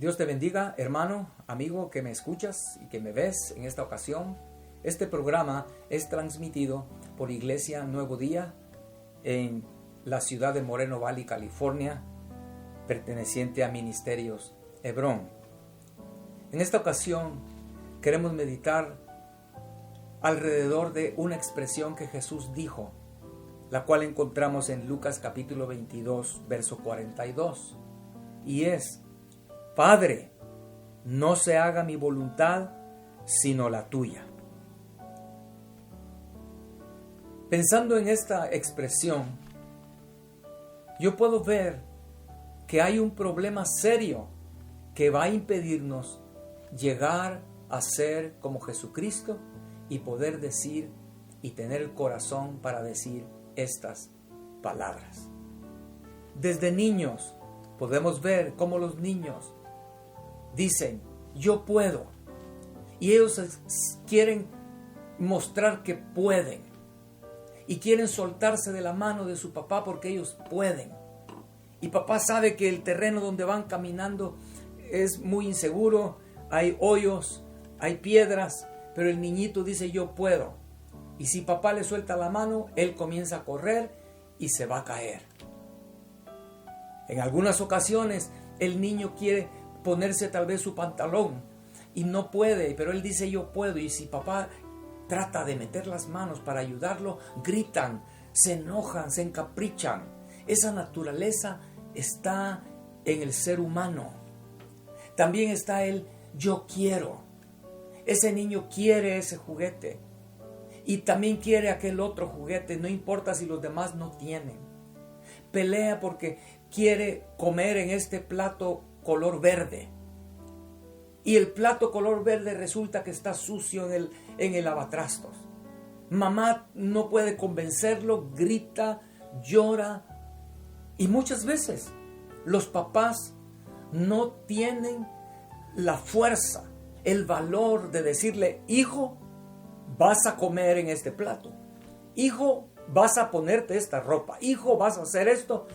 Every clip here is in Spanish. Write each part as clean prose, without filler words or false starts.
Dios te bendiga, hermano, amigo que me escuchas y que me ves en esta ocasión. Este programa es transmitido por Iglesia Nuevo Día en la ciudad de Moreno Valley, California, perteneciente a Ministerios Hebrón. En esta ocasión queremos meditar alrededor de una expresión que Jesús dijo, la cual encontramos en Lucas capítulo 22, verso 42, y es: Padre, no se haga mi voluntad, sino la tuya. Pensando en esta expresión, yo puedo ver que hay un problema serio que va a impedirnos llegar a ser como Jesucristo y poder decir y tener el corazón para decir estas palabras. Desde niños podemos ver cómo los niños dicen, yo puedo. Y ellos quieren mostrar que pueden. Y quieren soltarse de la mano de su papá porque ellos pueden. Y papá sabe que el terreno donde van caminando es muy inseguro. Hay hoyos, hay piedras. Pero el niñito dice, yo puedo. Y si papá le suelta la mano, él comienza a correr y se va a caer. En algunas ocasiones, el niño quiere ponerse tal vez su pantalón y no puede, pero él dice yo puedo, y si papá trata de meter las manos para ayudarlo, gritan, se enojan, se encaprichan. Esa naturaleza está en el ser humano. También está el yo quiero. Ese niño quiere ese juguete y también quiere aquel otro juguete, no importa si los demás no tienen. Pelea porque quiere comer en este plato color verde. Y el plato color verde resulta que está sucio en el lavatrastos. Mamá no puede convencerlo, grita, llora. Y muchas veces los papás no tienen la fuerza, el valor de decirle, hijo, vas a comer en este plato. Hijo, vas a ponerte esta ropa. Hijo, vas a hacer esto.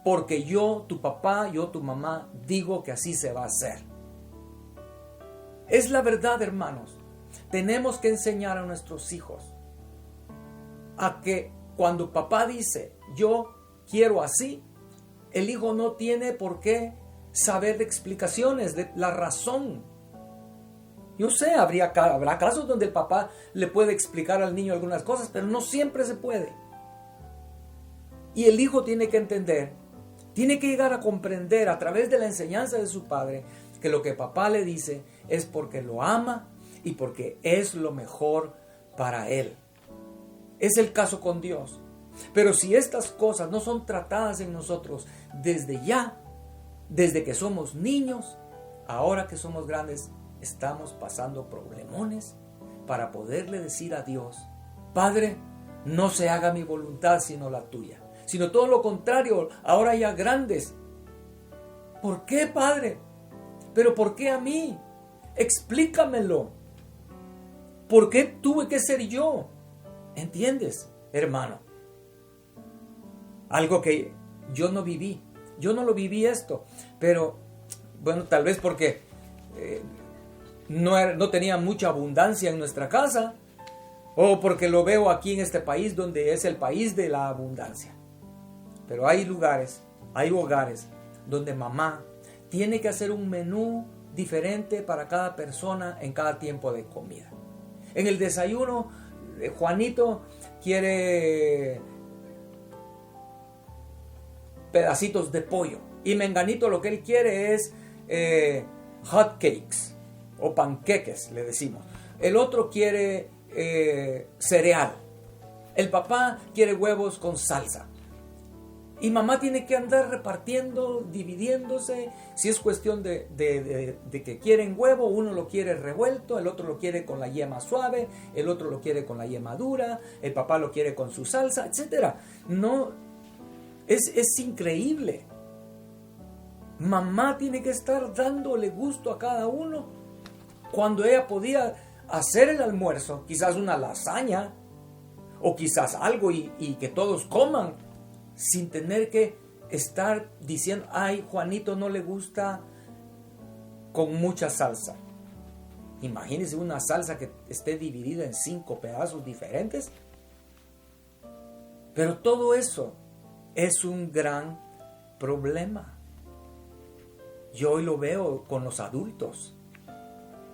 Porque yo, tu papá, yo, tu mamá, digo que así se va a hacer. Es la verdad, hermanos. Tenemos que enseñar a nuestros hijos a que cuando papá dice, yo quiero así, el hijo no tiene por qué saber de explicaciones, de la razón. Yo sé, habrá casos donde el papá le puede explicar al niño algunas cosas, pero no siempre se puede. Y el hijo tiene que entender, tiene que llegar a comprender a través de la enseñanza de su padre que lo que papá le dice es porque lo ama y porque es lo mejor para él. Es el caso con Dios. Pero si estas cosas no son tratadas en nosotros desde ya, desde que somos niños, ahora que somos grandes, estamos pasando problemones para poderle decir a Dios, Padre, no se haga mi voluntad sino la tuya. Sino todo lo contrario, ahora ya grandes. ¿Por qué, Padre? ¿Pero por qué a mí? Explícamelo. ¿Por qué tuve que ser yo? ¿Entiendes, hermano? Algo que yo no viví. Yo no lo viví esto. Pero, bueno, tal vez porque no tenía mucha abundancia en nuestra casa. O porque lo veo aquí en este país donde es el país de la abundancia. Pero hay lugares, hay hogares donde mamá tiene que hacer un menú diferente para cada persona en cada tiempo de comida. En el desayuno, Juanito quiere pedacitos de pollo. Y Menganito lo que él quiere es hot cakes o panqueques, le decimos. El otro quiere cereal. El papá quiere huevos con salsa. Y mamá tiene que andar repartiendo, dividiéndose. Si es cuestión de que quieren huevo, uno lo quiere revuelto, el otro lo quiere con la yema suave, el otro lo quiere con la yema dura, el papá lo quiere con su salsa, etc. No, es increíble. Mamá tiene que estar dándole gusto a cada uno. Cuando ella podía hacer el almuerzo, quizás una lasaña, o quizás algo y que todos coman, sin tener que estar diciendo, ay, Juanito no le gusta con mucha salsa. Imagínense una salsa que esté dividida en 5 pedazos diferentes. Pero todo eso es un gran problema. Yo hoy lo veo con los adultos.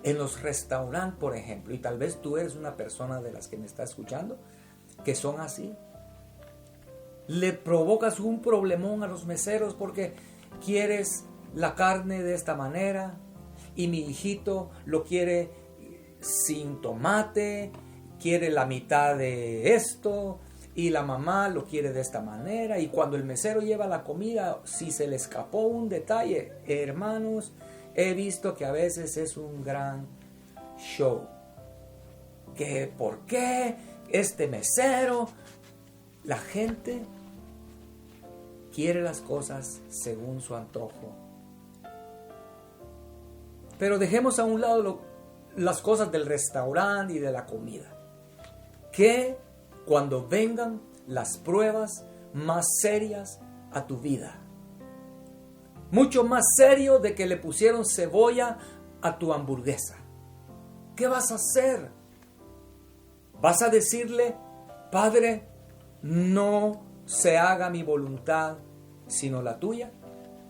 En los restaurantes, por ejemplo, y tal vez tú eres una persona de las que me está escuchando, que son así. Le provocas un problemón a los meseros porque quieres la carne de esta manera y mi hijito lo quiere sin tomate, quiere la mitad de esto y la mamá lo quiere de esta manera, y cuando el mesero lleva la comida, si se le escapó un detalle, hermanos, he visto que a veces es un gran show. ¿Que por qué este mesero? La gente quiere las cosas según su antojo. Pero dejemos a un lado las cosas del restaurante y de la comida. Que cuando vengan las pruebas más serias a tu vida, mucho más serio de que le pusieron cebolla a tu hamburguesa, ¿qué vas a hacer? ¿Vas a decirle, Padre, no se haga mi voluntad sino la tuya?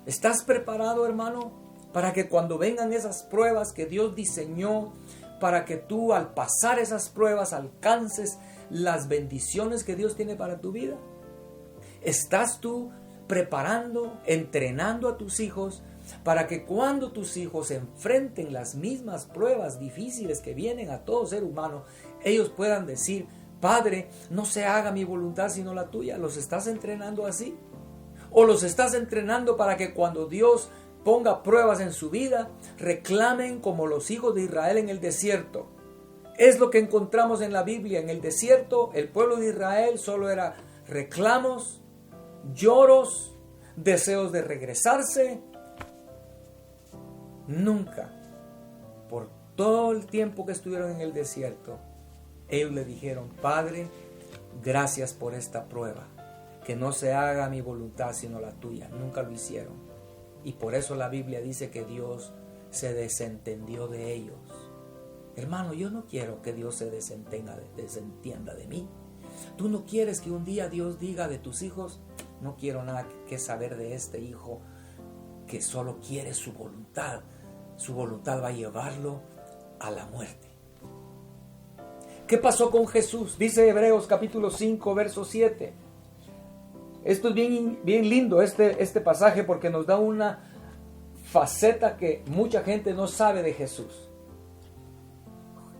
¿Estás preparado, hermano, para que cuando vengan esas pruebas que Dios diseñó, para que tú al pasar esas pruebas alcances las bendiciones que Dios tiene para tu vida? ¿Estás tú preparando, entrenando a tus hijos para que cuando tus hijos enfrenten las mismas pruebas difíciles que vienen a todo ser humano, ellos puedan decir, Padre, no se haga mi voluntad sino la tuya? ¿Los estás entrenando así? ¿O los estás entrenando para que cuando Dios ponga pruebas en su vida, reclamen como los hijos de Israel en el desierto? Es lo que encontramos en la Biblia. En el desierto, el pueblo de Israel solo era reclamos, lloros, deseos de regresarse. Nunca, por todo el tiempo que estuvieron en el desierto, ellos le dijeron, Padre, gracias por esta prueba, que no se haga mi voluntad sino la tuya. Nunca lo hicieron. Y por eso la Biblia dice que Dios se desentendió de ellos. Hermano, yo no quiero que Dios se desentienda de mí. Tú no quieres que un día Dios diga de tus hijos, no quiero nada que saber de este hijo que solo quiere su voluntad. Su voluntad va a llevarlo a la muerte. ¿Qué pasó con Jesús? Dice Hebreos capítulo 5, verso 7. Esto es bien lindo, este pasaje, porque nos da una faceta que mucha gente no sabe de Jesús.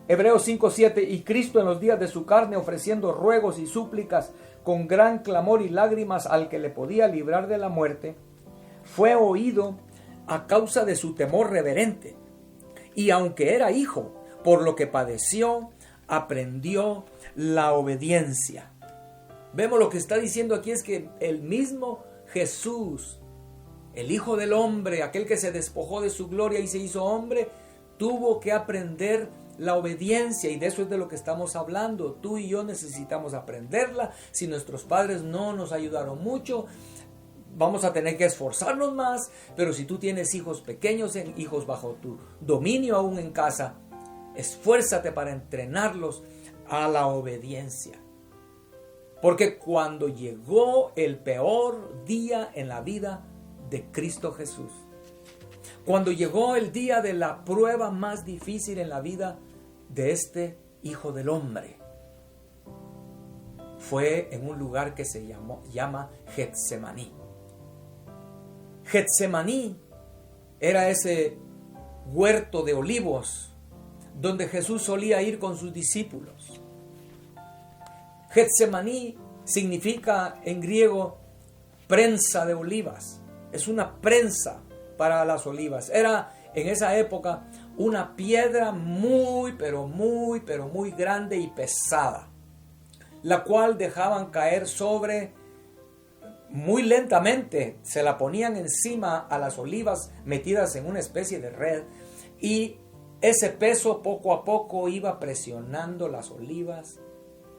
Hebreos 5:7, y Cristo en los días de su carne, ofreciendo ruegos y súplicas con gran clamor y lágrimas al que le podía librar de la muerte, fue oído a causa de su temor reverente. Y aunque era hijo, por lo que padeció, aprendió la obediencia. Vemos lo que está diciendo aquí es que el mismo Jesús, el Hijo del Hombre, aquel que se despojó de su gloria y se hizo hombre, tuvo que aprender la obediencia, y de eso es de lo que estamos hablando. Tú y yo necesitamos aprenderla. Si nuestros padres no nos ayudaron mucho, vamos a tener que esforzarnos más. Pero si tú tienes hijos pequeños, hijos bajo tu dominio aún en casa, esfuérzate para entrenarlos a la obediencia. Porque cuando llegó el peor día en la vida de Cristo Jesús, cuando llegó el día de la prueba más difícil en la vida de este Hijo del Hombre, fue en un lugar que se llama Getsemaní. Getsemaní era ese huerto de olivos donde Jesús solía ir con sus discípulos. Getsemaní significa en griego prensa de olivas. Es una prensa para las olivas. Era en esa época una piedra muy grande y pesada, la cual dejaban caer sobre muy lentamente. Se la ponían encima a las olivas metidas en una especie de red, y ese peso poco a poco iba presionando las olivas,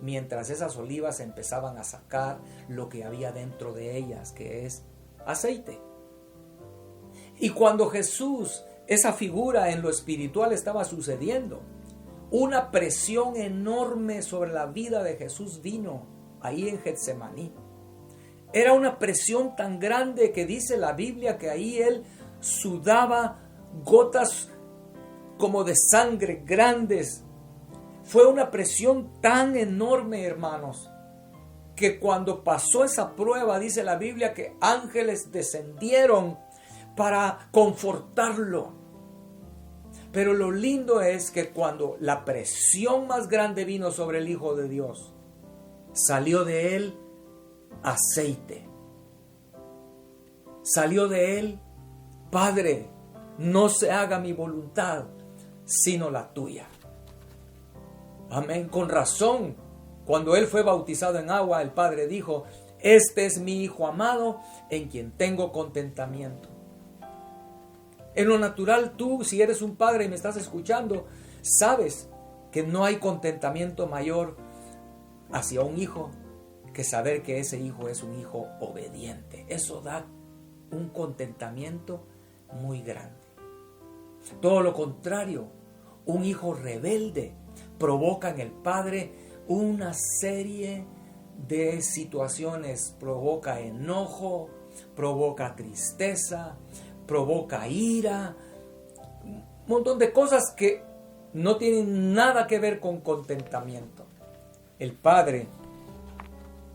mientras esas olivas empezaban a sacar lo que había dentro de ellas, que es aceite. Y cuando Jesús esa figura en lo espiritual estaba sucediendo. Una presión enorme sobre la vida de Jesús vino ahí en Getsemaní. Era una presión tan grande que dice la Biblia que ahí él sudaba gotas como de sangre grandes. Fue una presión tan enorme, hermanos, que cuando pasó esa prueba, dice la Biblia que ángeles descendieron para confortarlo. Pero lo lindo es que cuando la presión más grande vino sobre el Hijo de Dios, salió de él aceite. Salió de él: Padre, no se haga mi voluntad, sino la tuya. Amén. Con razón, cuando él fue bautizado en agua, el Padre dijo: este es mi Hijo amado, en quien tengo contentamiento. En lo natural, tú, si eres un padre y me estás escuchando, sabes que no hay contentamiento mayor hacia un hijo que saber que ese hijo es un hijo obediente. Eso da un contentamiento muy grande. Todo lo contrario, un hijo rebelde provoca en el padre una serie de situaciones. Provoca enojo, provoca tristeza, provoca ira, un montón de cosas que no tienen nada que ver con contentamiento. El padre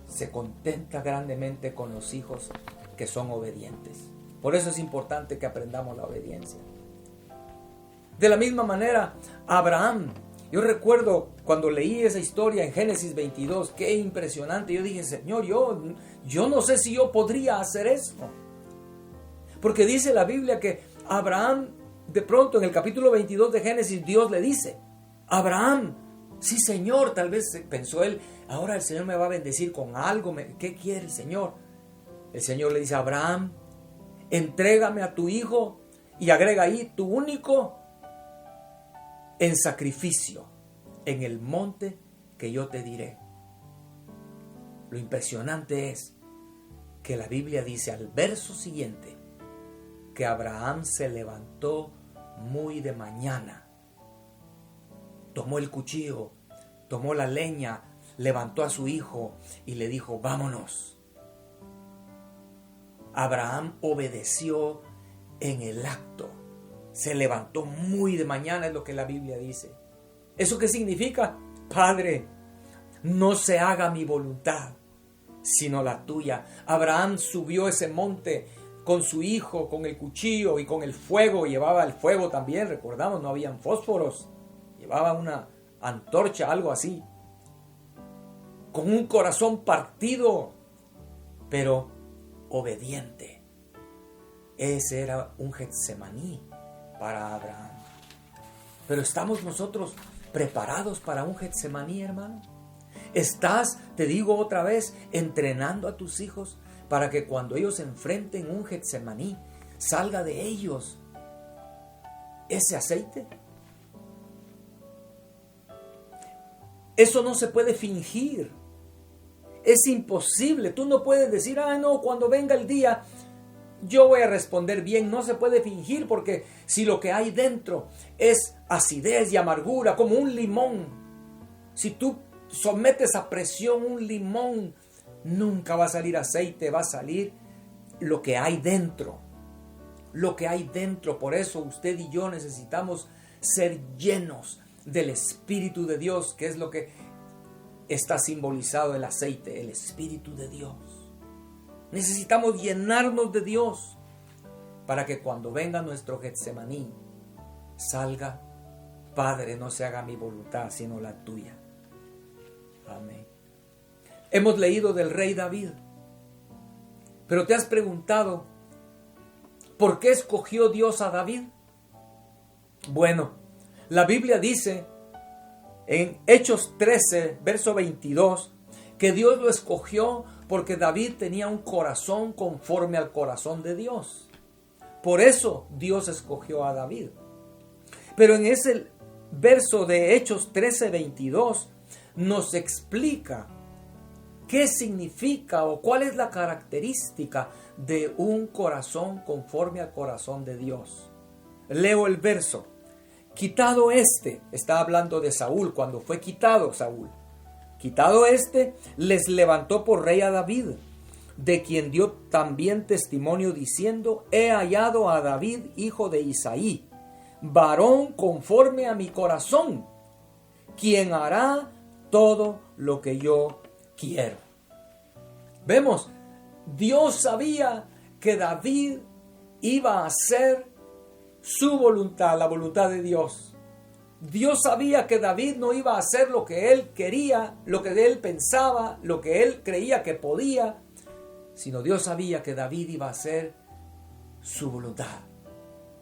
se contenta grandemente con los hijos que son obedientes. Por eso es importante que aprendamos la obediencia. De la misma manera, Abraham, yo recuerdo cuando leí esa historia en Génesis 22, qué impresionante. Yo dije: Señor, yo no sé si yo podría hacer esto. Porque dice la Biblia que Abraham, de pronto en el capítulo 22 de Génesis, Dios le dice: Abraham, sí, Señor. Tal vez pensó él: ahora el Señor me va a bendecir con algo. ¿Qué quiere el Señor? El Señor le dice: Abraham, entrégame a tu hijo, y agrega ahí: tu único, en sacrificio en el monte que yo te diré. Lo impresionante es que la Biblia dice al verso siguiente que Abraham se levantó muy de mañana, tomó el cuchillo, tomó la leña, levantó a su hijo y le dijo: vámonos. Abraham obedeció en el acto. Se levantó muy de mañana, es lo que la Biblia dice. ¿Eso qué significa? Padre, no se haga mi voluntad, sino la tuya. Abraham subió ese monte con su hijo, con el cuchillo y con el fuego. Llevaba el fuego también, recordamos, no habían fósforos. Llevaba una antorcha, algo así. Con un corazón partido, pero obediente. Ese era un Getsemaní para Abraham. Pero ¿estamos nosotros preparados para un Getsemaní, hermano? ¿Estás, te digo otra vez, entrenando a tus hijos para que cuando ellos enfrenten un Getsemaní salga de ellos ese aceite? Eso no se puede fingir. Es imposible. Tú no puedes decir: no, cuando venga el día yo voy a responder bien. No se puede fingir, porque si lo que hay dentro es acidez y amargura, como un limón, si tú sometes a presión un limón, nunca va a salir aceite, va a salir lo que hay dentro. Lo que hay dentro. Por eso usted y yo necesitamos ser llenos del Espíritu de Dios, que es lo que está simbolizado el aceite, el Espíritu de Dios. Necesitamos llenarnos de Dios para que cuando venga nuestro Getsemaní salga: Padre, no se haga mi voluntad, sino la tuya. Amén. Hemos leído del rey David, pero ¿te has preguntado por qué escogió Dios a David? Bueno, la Biblia dice en Hechos 13, verso 22, que Dios lo escogió porque David tenía un corazón conforme al corazón de Dios. Por eso Dios escogió a David. Pero en ese verso de Hechos 13, 22 nos explica qué significa o cuál es la característica de un corazón conforme al corazón de Dios. Leo el verso. Quitado este, está hablando de Saúl, cuando fue quitado Saúl. Quitado este, les levantó por rey a David, de quien dio también testimonio diciendo: he hallado a David, hijo de Isaí, varón conforme a mi corazón, quien hará todo lo que yo quiero. Vemos, Dios sabía que David iba a hacer su voluntad, la voluntad de Dios. Dios sabía que David no iba a hacer lo que él quería, lo que él pensaba, lo que él creía que podía, sino Dios sabía que David iba a hacer su voluntad.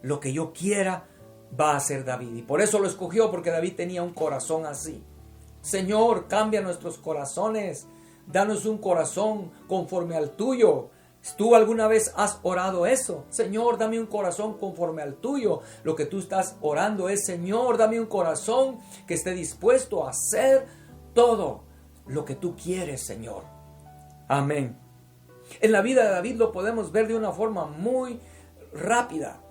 Lo que yo quiera va a hacer David. Y por eso lo escogió, porque David tenía un corazón así. Señor, cambia nuestros corazones. Danos un corazón conforme al tuyo. ¿Tú alguna vez has orado eso? Señor, dame un corazón conforme al tuyo. Lo que tú estás orando es: Señor, dame un corazón que esté dispuesto a hacer todo lo que tú quieres, Señor. Amén. En la vida de David lo podemos ver de una forma muy rápida.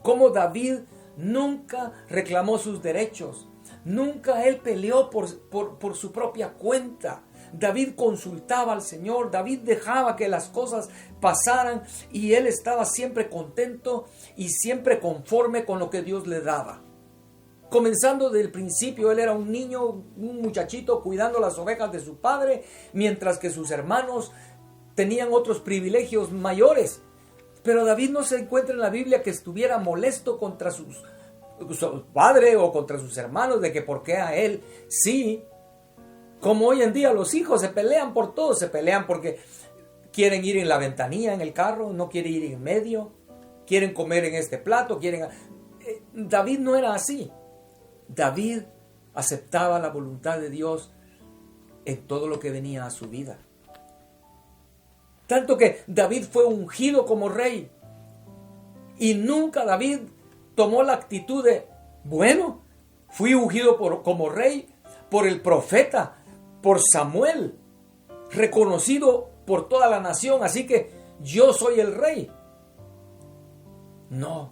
Cómo David nunca reclamó sus derechos. Nunca él peleó por su propia cuenta. David consultaba al Señor, David dejaba que las cosas pasaran y él estaba siempre contento y siempre conforme con lo que Dios le daba. Comenzando desde el principio, él era un niño, un muchachito cuidando las ovejas de su padre, mientras que sus hermanos tenían otros privilegios mayores. Pero David no se encuentra en la Biblia que estuviera molesto contra su padre o contra sus hermanos de que por qué a él sí. Como hoy en día los hijos se pelean por todo, se pelean porque quieren ir en la ventanilla en el carro, no quieren ir en medio, quieren comer en este plato, David no era así. David aceptaba la voluntad de Dios en todo lo que venía a su vida. Tanto que David fue ungido como rey y nunca David tomó la actitud de: bueno, fui ungido como rey por el profeta, por Samuel, reconocido por toda la nación, así que yo soy el rey. No,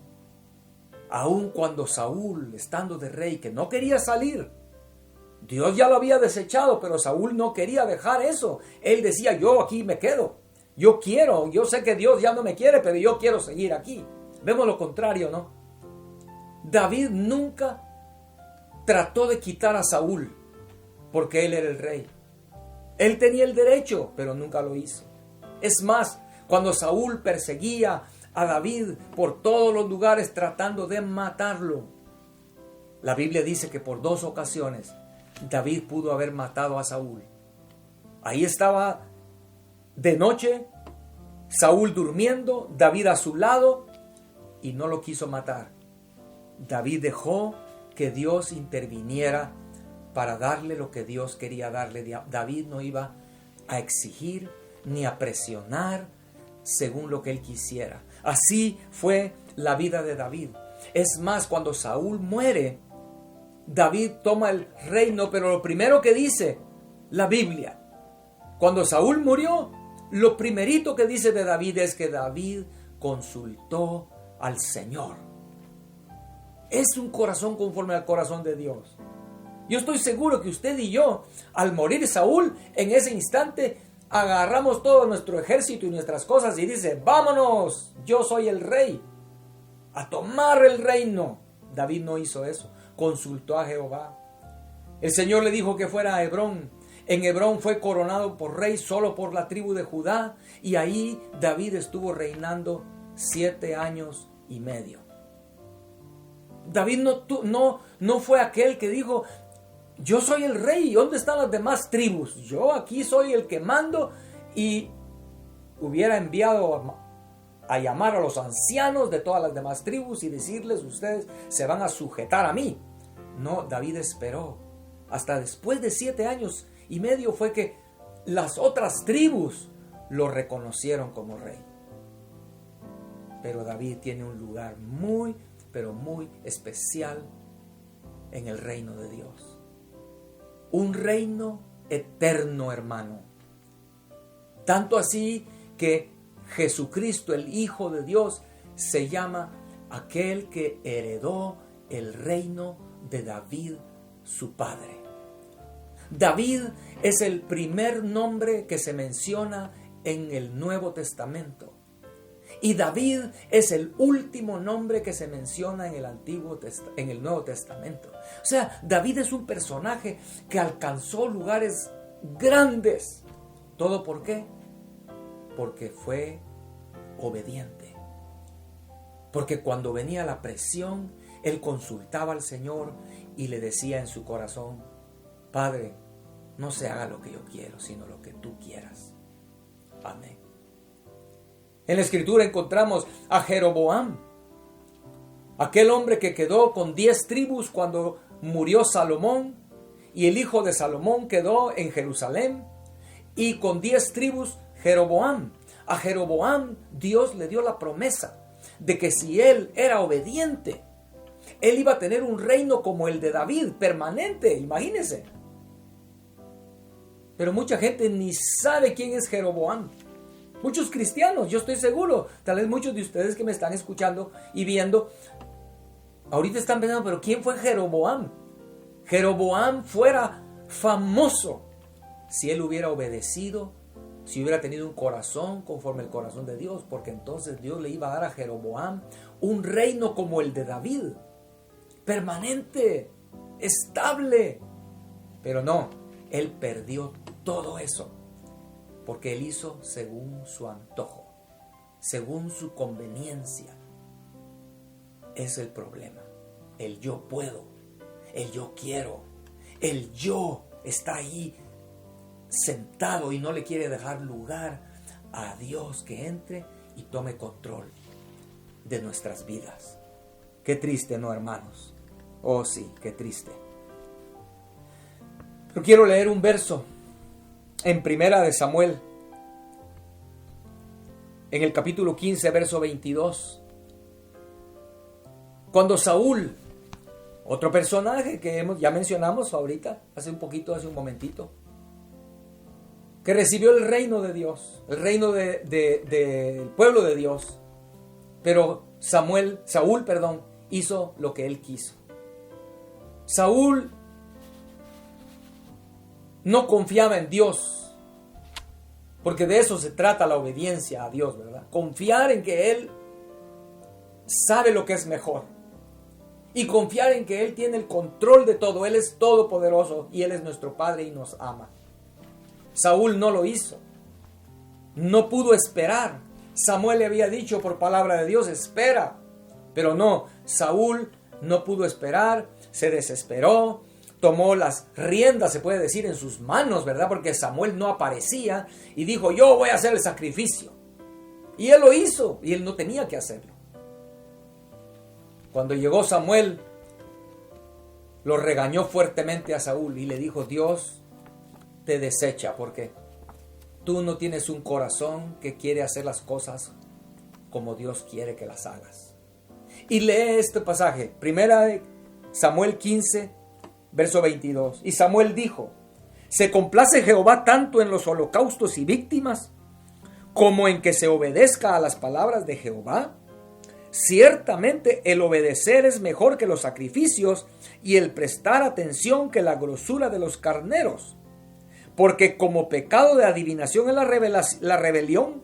aun cuando Saúl, estando de rey, que no quería salir, Dios ya lo había desechado, pero Saúl no quería dejar eso. Él decía: yo aquí me quedo, yo sé que Dios ya no me quiere, pero yo quiero seguir aquí. Vemos lo contrario, ¿no? David nunca trató de quitar a Saúl, porque él era el rey. Él tenía el derecho, pero nunca lo hizo. Es más, cuando Saúl perseguía a David por todos los lugares tratando de matarlo, la Biblia dice que por 2 ocasiones David pudo haber matado a Saúl. Ahí estaba de noche, Saúl durmiendo, David a su lado, y no lo quiso matar. David dejó que Dios interviniera para darle lo que Dios quería darle. David no iba a exigir ni a presionar según lo que él quisiera. Así fue la vida de David. Es más, cuando Saúl muere, David toma el reino, pero lo primero que dice la Biblia, cuando Saúl murió, lo primerito que dice de David es que David consultó al Señor. Es un corazón conforme al corazón de Dios. Yo estoy seguro que usted y yo, al morir Saúl, en ese instante agarramos todo nuestro ejército y nuestras cosas y dice: vámonos, yo soy el rey, a tomar el reino. David no hizo eso, consultó a Jehová. El Señor le dijo que fuera a Hebrón. En Hebrón fue coronado por rey solo por la tribu de Judá, y ahí David estuvo reinando 7 años y medio. David no fue aquel que dijo: yo soy el rey, ¿dónde están las demás tribus? Yo aquí soy el que mando, y hubiera enviado a llamar a los ancianos de todas las demás tribus y decirles: ustedes se van a sujetar a mí. No, David esperó. Hasta después de 7 años y medio fue que las otras tribus lo reconocieron como rey. Pero David tiene un lugar muy, pero muy especial en el reino de Dios. Un reino eterno, hermano. Tanto así que Jesucristo, el Hijo de Dios, se llama aquel que heredó el reino de David, su padre. David es el primer nombre que se menciona en el Nuevo Testamento. Y David es el último nombre que se menciona en el Nuevo Testamento. O sea, David es un personaje que alcanzó lugares grandes. ¿Todo por qué? Porque fue obediente. Porque cuando venía la presión, él consultaba al Señor y le decía en su corazón: Padre, no se haga lo que yo quiero, sino lo que tú quieras. Amén. En la Escritura encontramos a Jeroboam, aquel hombre que quedó con 10 tribus cuando murió Salomón, y el hijo de Salomón quedó en Jerusalén, y con 10 tribus Jeroboam. A Jeroboam Dios le dio la promesa de que si él era obediente, él iba a tener un reino como el de David, permanente, imagínense. Pero mucha gente ni sabe quién es Jeroboam. Muchos cristianos, yo estoy seguro, tal vez muchos de ustedes que me están escuchando y viendo, ahorita están pensando, pero ¿quién fue Jeroboam? Jeroboam fuera famoso si él hubiera obedecido, si hubiera tenido un corazón conforme el corazón de Dios, porque entonces Dios le iba a dar a Jeroboam un reino como el de David, permanente, estable. Pero no, él perdió todo eso, porque él hizo según su antojo, según su conveniencia. Es el problema. El yo puedo, el yo quiero, el yo está ahí sentado y no le quiere dejar lugar a Dios que entre y tome control de nuestras vidas. Qué triste, ¿no, hermanos? Oh sí, qué triste. Pero quiero leer un verso en Primera de Samuel, en el capítulo 15, verso 22. Cuando Saúl, otro personaje que ya mencionamos ahorita, hace un momentito, que recibió el reino de Dios, el reino del pueblo de Dios, pero Saúl, hizo lo que él quiso. Saúl no confiaba en Dios, porque de eso se trata la obediencia a Dios, ¿verdad? Confiar en que Él sabe lo que es mejor y confiar en que Él tiene el control de todo. Él es todopoderoso y Él es nuestro Padre y nos ama. Saúl no lo hizo, no pudo esperar. Samuel le había dicho por palabra de Dios: espera, pero no, Saúl no pudo esperar, se desesperó, tomó las riendas, se puede decir, en sus manos, ¿verdad? Porque Samuel no aparecía y dijo: yo voy a hacer el sacrificio. Y él lo hizo y él no tenía que hacerlo. Cuando llegó Samuel, lo regañó fuertemente a Saúl y le dijo: Dios te desecha porque tú no tienes un corazón que quiere hacer las cosas como Dios quiere que las hagas. Y lee este pasaje, Primera de Samuel 15, verso 22. Y Samuel dijo: ¿se complace Jehová tanto en los holocaustos y víctimas como en que se obedezca a las palabras de Jehová? Ciertamente el obedecer es mejor que los sacrificios y el prestar atención que la grosura de los carneros. Porque como pecado de adivinación es la rebelión,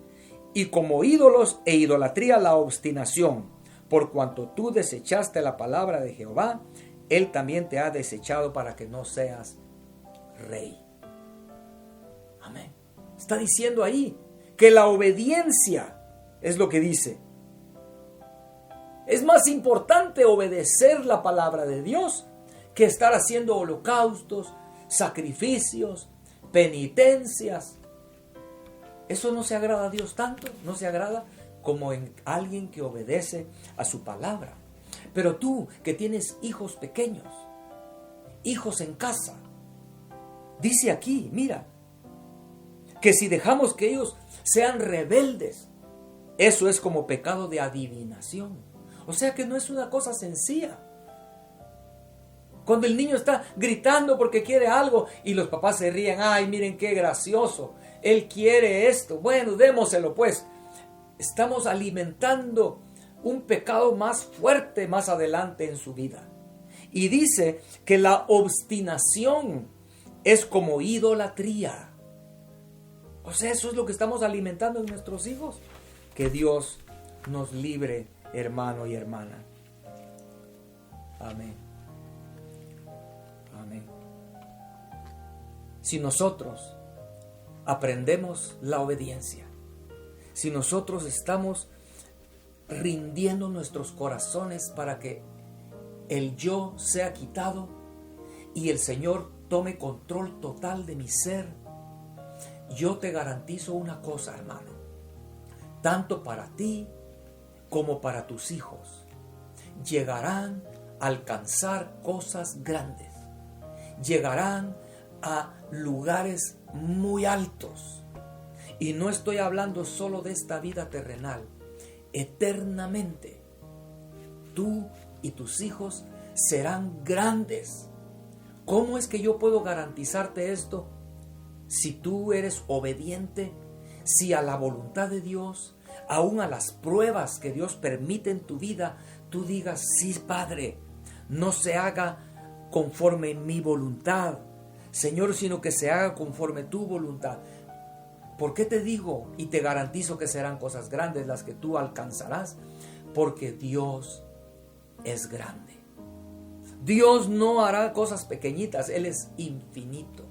y como ídolos e idolatría la obstinación. Por cuanto tú desechaste la palabra de Jehová, Él también te ha desechado para que no seas rey. Amén. Está diciendo ahí que la obediencia es lo que dice. Es más importante obedecer la palabra de Dios que estar haciendo holocaustos, sacrificios, penitencias. Eso no se agrada a Dios tanto, no se agrada como en alguien que obedece a su palabra. Pero tú que tienes hijos pequeños, hijos en casa, dice aquí, mira, que si dejamos que ellos sean rebeldes, eso es como pecado de adivinación. O sea que no es una cosa sencilla. Cuando el niño está gritando porque quiere algo y los papás se ríen: ay, miren qué gracioso, él quiere esto, bueno, démoselo pues. Estamos alimentando un pecado más fuerte más adelante en su vida. Y dice que la obstinación es como idolatría. O sea, eso es lo que estamos alimentando en nuestros hijos. Que Dios nos libre, hermano y hermana. Amén. Amén. Si nosotros aprendemos la obediencia, si nosotros estamos rindiendo nuestros corazones para que el yo sea quitado y el Señor tome control total de mi ser, yo te garantizo una cosa, hermano, tanto para ti como para tus hijos, llegarán a alcanzar cosas grandes, llegarán a lugares muy altos. Y no estoy hablando solo de esta vida terrenal. Eternamente, tú y tus hijos serán grandes. ¿Cómo es que yo puedo garantizarte esto? Si tú eres obediente, si a la voluntad de Dios, aún a las pruebas que Dios permite en tu vida, tú digas, sí, Padre, no se haga conforme mi voluntad, Señor, sino que se haga conforme tu voluntad. ¿Por qué te digo y te garantizo que serán cosas grandes las que tú alcanzarás? Porque Dios es grande. Dios no hará cosas pequeñitas, Él es infinito.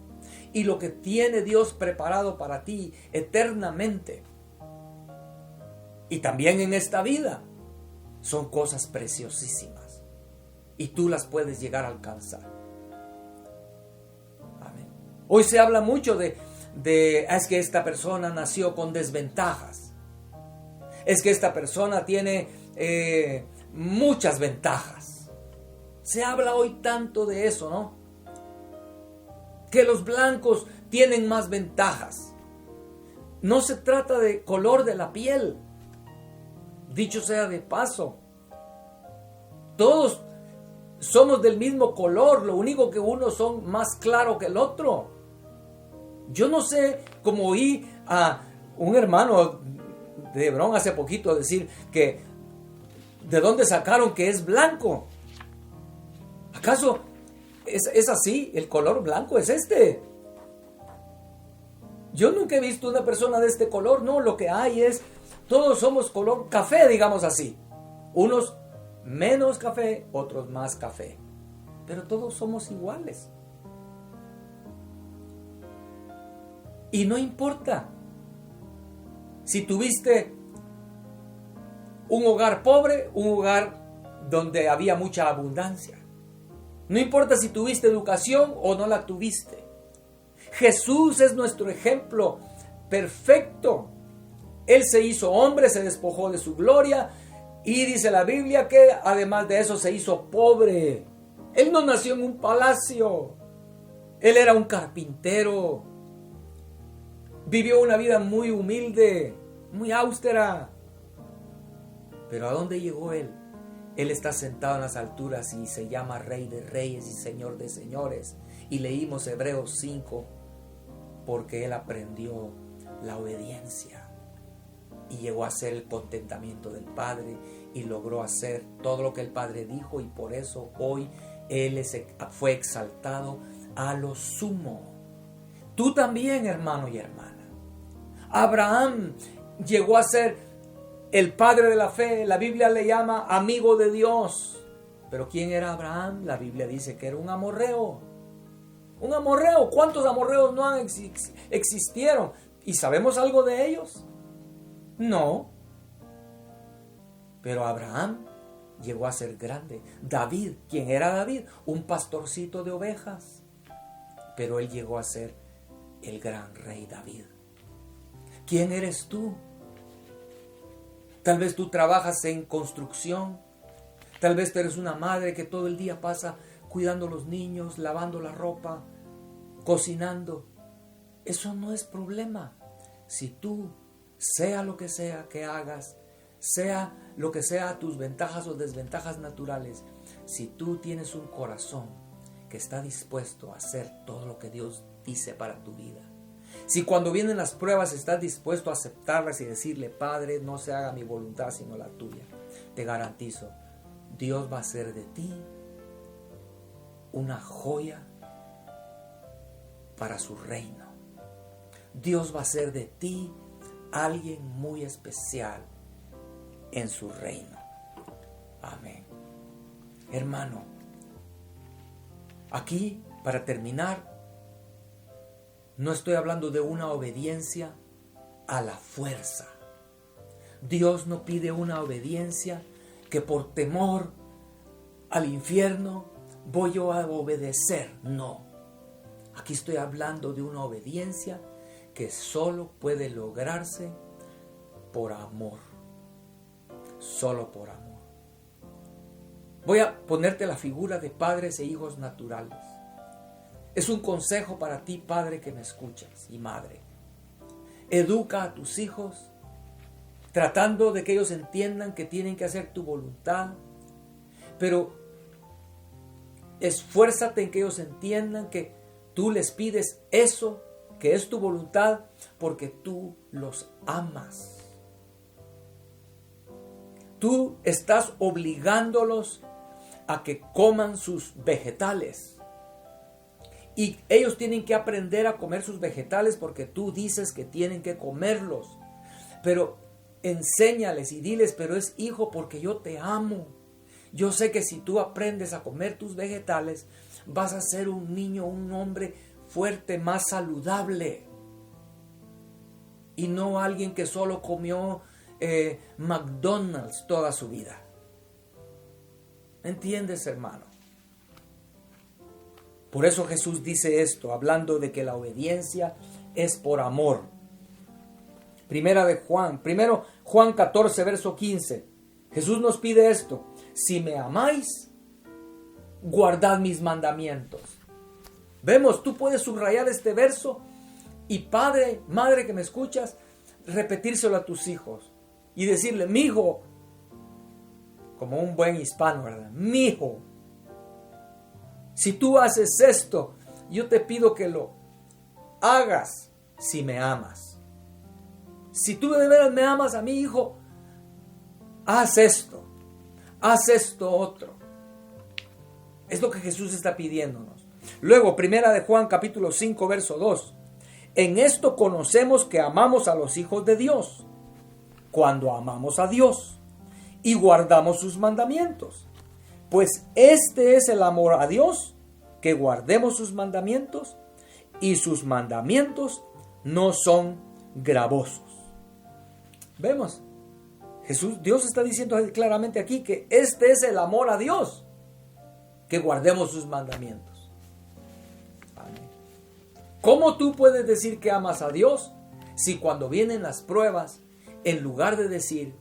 Y lo que tiene Dios preparado para ti eternamente y también en esta vida son cosas preciosísimas y tú las puedes llegar a alcanzar. Amén. Hoy se habla mucho de es que esta persona nació con desventajas, es que esta persona tiene muchas ventajas. Se habla hoy tanto de eso, ¿no? Que los blancos tienen más ventajas. No se trata de color de la piel. Dicho sea de paso, todos somos del mismo color, lo único que unos son más claro que el otro. Yo no sé, como oí a un hermano de Hebrón hace poquito decir que de dónde sacaron que es blanco. ¿Acaso es así? El color blanco es este. Yo nunca he visto una persona de este color. No, lo que hay es, todos somos color café, digamos así. Unos menos café, otros más café. Pero todos somos iguales. Y no importa si tuviste un hogar pobre, un hogar donde había mucha abundancia. No importa si tuviste educación o no la tuviste. Jesús es nuestro ejemplo perfecto. Él se hizo hombre, se despojó de su gloria y dice la Biblia que además de eso se hizo pobre. Él no nació en un palacio. Él era un carpintero. Vivió una vida muy humilde, muy austera. Pero ¿a dónde llegó él? Él está sentado en las alturas y se llama Rey de Reyes y Señor de Señores. Y leímos Hebreos 5 porque él aprendió la obediencia y llegó a ser el contentamiento del Padre y logró hacer todo lo que el Padre dijo, y por eso hoy él fue exaltado a lo sumo. Tú también, hermano y hermana. Abraham llegó a ser el padre de la fe. La Biblia le llama amigo de Dios. Pero ¿quién era Abraham? La Biblia dice que era un amorreo. Un amorreo. ¿Cuántos amorreos no existieron? ¿Y sabemos algo de ellos? No. Pero Abraham llegó a ser grande. David, ¿quién era David? Un pastorcito de ovejas. Pero él llegó a ser el gran rey David. ¿Quién eres tú? Tal vez tú trabajas en construcción. Tal vez tú eres una madre que todo el día pasa cuidando a los niños, lavando la ropa, cocinando. Eso no es problema. Si tú, sea lo que sea que hagas, sea lo que sea tus ventajas o desventajas naturales, si tú tienes un corazón que está dispuesto a hacer todo lo que Dios dice para tu vida, si cuando vienen las pruebas estás dispuesto a aceptarlas y decirle, Padre, no se haga mi voluntad sino la tuya, te garantizo, Dios va a hacer de ti una joya para su reino. Dios va a hacer de ti alguien muy especial en su reino. Amén. Hermano, aquí, para terminar, no estoy hablando de una obediencia a la fuerza. Dios no pide una obediencia que por temor al infierno voy yo a obedecer. No. Aquí estoy hablando de una obediencia que solo puede lograrse por amor. Solo por amor. Voy a ponerte la figura de padres e hijos naturales. Es un consejo para ti, padre, que me escuchas, y madre. Educa a tus hijos tratando de que ellos entiendan que tienen que hacer tu voluntad, pero esfuérzate en que ellos entiendan que tú les pides eso, que es tu voluntad, porque tú los amas. Tú estás obligándolos a que coman sus vegetales. Y ellos tienen que aprender a comer sus vegetales porque tú dices que tienen que comerlos. Pero enséñales y diles, pero es hijo porque yo te amo. Yo sé que si tú aprendes a comer tus vegetales, vas a ser un niño, un hombre fuerte, más saludable. Y no alguien que solo comió McDonald's toda su vida. ¿Entiendes, hermano? Por eso Jesús dice esto, hablando de que la obediencia es por amor. Primero Juan 14, verso 15. Jesús nos pide esto: si me amáis, guardad mis mandamientos. Vemos, tú puedes subrayar este verso y padre, madre que me escuchas, repetírselo a tus hijos y decirle: mi hijo, como un buen hispano, ¿verdad? Mi hijo, si tú haces esto, yo te pido que lo hagas si me amas. Si tú de veras me amas a mi hijo, haz esto otro. Es lo que Jesús está pidiéndonos. Luego, primera de Juan capítulo 5, verso 2. En esto conocemos que amamos a los hijos de Dios, cuando amamos a Dios y guardamos sus mandamientos. Pues este es el amor a Dios, que guardemos sus mandamientos, y sus mandamientos no son gravosos. Vemos, Dios está diciendo claramente aquí que este es el amor a Dios, que guardemos sus mandamientos. Amén. ¿Cómo tú puedes decir que amas a Dios si cuando vienen las pruebas, en lugar de decir: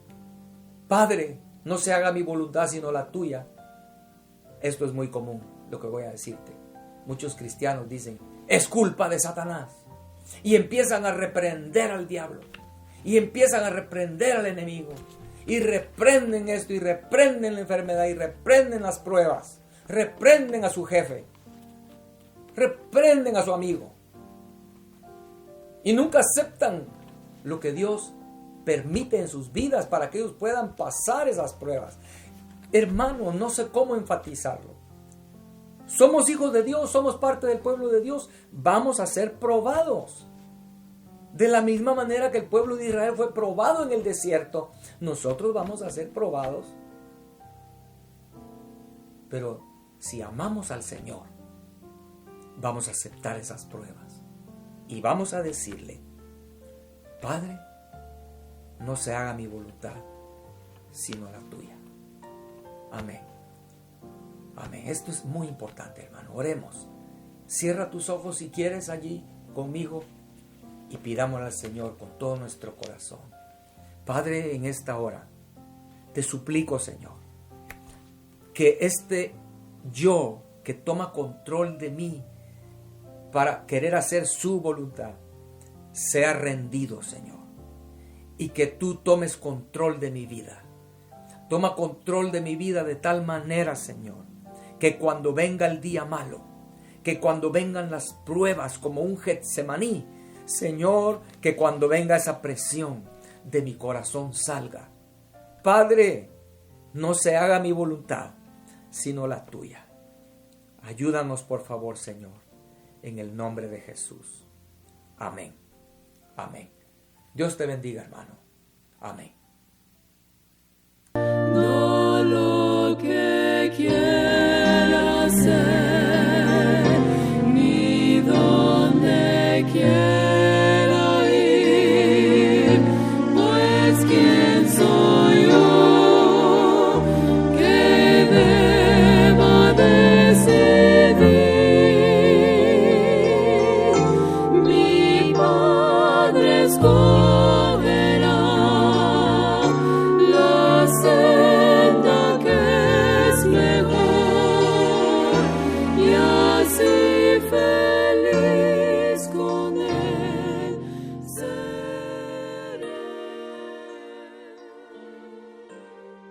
Padre, no se haga mi voluntad sino la tuya? Esto es muy común, lo que voy a decirte. Muchos cristianos dicen: es culpa de Satanás. Y empiezan a reprender al diablo. Y empiezan a reprender al enemigo. Y reprenden esto, y reprenden la enfermedad, y reprenden las pruebas. Reprenden a su jefe. Reprenden a su amigo. Y nunca aceptan lo que Dios permite en sus vidas para que ellos puedan pasar esas pruebas. Hermano, no sé cómo enfatizarlo. Somos hijos de Dios, somos parte del pueblo de Dios. Vamos a ser probados. De la misma manera que el pueblo de Israel fue probado en el desierto, nosotros vamos a ser probados. Pero si amamos al Señor, vamos a aceptar esas pruebas. Y vamos a decirle: Padre, no se haga mi voluntad, sino la tuya. Amén. Amén. Esto es muy importante, hermano. Oremos. Cierra tus ojos si quieres allí conmigo y pidámosle al Señor con todo nuestro corazón. Padre, en esta hora te suplico, Señor, que este yo que toma control de mí para querer hacer su voluntad sea rendido, Señor, y que tú tomes control de mi vida. Toma control de mi vida de tal manera, Señor, que cuando venga el día malo, que cuando vengan las pruebas como un Getsemaní, Señor, que cuando venga esa presión de mi corazón salga. Padre, No se haga mi voluntad, sino la tuya. Ayúdanos, por favor, Señor, en el nombre de Jesús. Amén. Amén. Dios te bendiga, hermano. Amén.